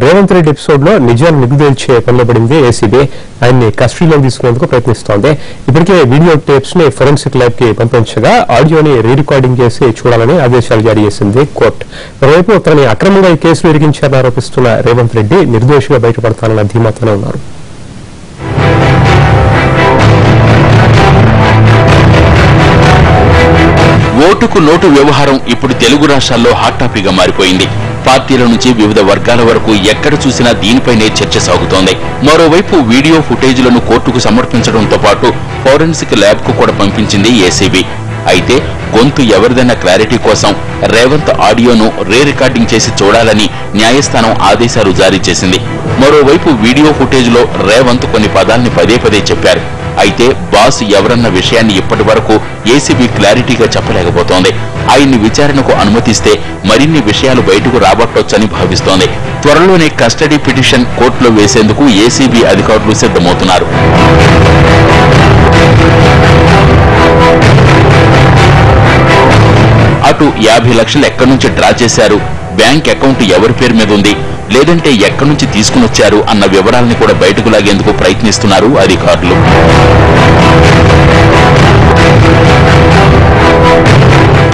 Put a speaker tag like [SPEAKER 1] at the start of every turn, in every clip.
[SPEAKER 1] Revanth Reddy episode లో నిజాలు నిగ్గుదేల్చే పనిలో పడింది ఏసీబీ. ఆయన్ని కస్టడీలో తీసుకునేందుకు ప్రయత్నిస్తోంది. ఇప్పటికే వీడియో టేప్స్ ని ఫోరెన్సిక్ ల్యాబ్ కి పంపించగా ఆడియోని రీ రికార్డింగ్ చేసి చూడాలని ఆదేశాలు జారీ చేసింది కోర్టు. మరోవైపు తనని అక్రమంగా ఈ కేసులో ఇరికించారని ఆరోపిస్తున్న రేవంత్ రెడ్డి నిర్దోషిగా బయటపడతానన్న ధీమాతోనే ఉన్నారు.
[SPEAKER 2] ఓటుకు నోటు వ్యవహారం ఇప్పుడు తెలుగు రాష్ట్రాల్లో హాట్ టాపిక్ గా మారిపోయింది. పార్టీల నుంచి వివిధ వర్గాల వరకు ఎక్కడ చూసినా దీనిపైనే చర్చ సాగుతోంది. మరోవైపు వీడియో ఫుటేజ్లను కోర్టుకు సమర్పించడంతో పాటు ఫోరెన్సిక్ ల్యాబ్ కు కూడా పంపించింది ఏసీబీ. అయితే గొంతు ఎవరిదన్న క్లారిటీ కోసం రేవంత్ ఆడియోను రీ రికార్డింగ్ చేసి చూడాలని న్యాయస్థానం ఆదేశాలు జారీ చేసింది. మరోవైపు వీడియో ఫుటేజ్ లో రేవంత్ కొన్ని పదాల్ని పదే పదే చెప్పారు. అయితే బాస్ ఎవరన్న విషయాన్ని ఇప్పటి వరకు ఏసీబీ క్లారిటీగా చెప్పలేకపోతోంది. ఆయన్ని విచారణకు అనుమతిస్తే మరిన్ని విషయాలు బయటకు రాబట్టొచ్చని భావిస్తోంది. త్వరలోనే కస్టడీ పిటిషన్ కోర్టులో వేసేందుకు ఏసీబీ అధికారులు సిద్ధమవుతున్నారు. అటు 50 లక్షలు ఎక్కడి నుంచి డ్రా చేశారు, బ్యాంక్ అకౌంట్ ఎవరి పేరు మీద ఉంది, లేదంటే ఎక్కడి నుంచి తీసుకునొచ్చారు అన్న వివరాలను కూడా బయటకు లాగేందుకు ప్రయత్నిస్తున్నారు అధికారులు.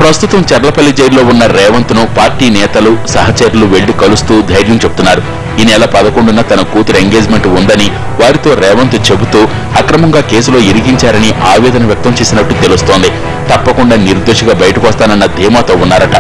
[SPEAKER 2] ప్రస్తుతం చర్లపల్లి జైల్లో ఉన్న రేవంత్ ను పార్టీ నేతలు సహచరులు వెళ్లి కలుస్తూ ధైర్యం చెప్తున్నారు. ఈ నెల 11న తన కూతురు ఎంగేజ్మెంట్ ఉందని వారితో రేవంత్ చెబుతూ అక్రమంగా కేసులో ఇరికించారని ఆవేదన వ్యక్తం చేసినట్టు తెలుస్తోంది. తప్పకుండా నిర్దోషిగా బయటకు వస్తానన్న ధీమాతో ఉన్నారట.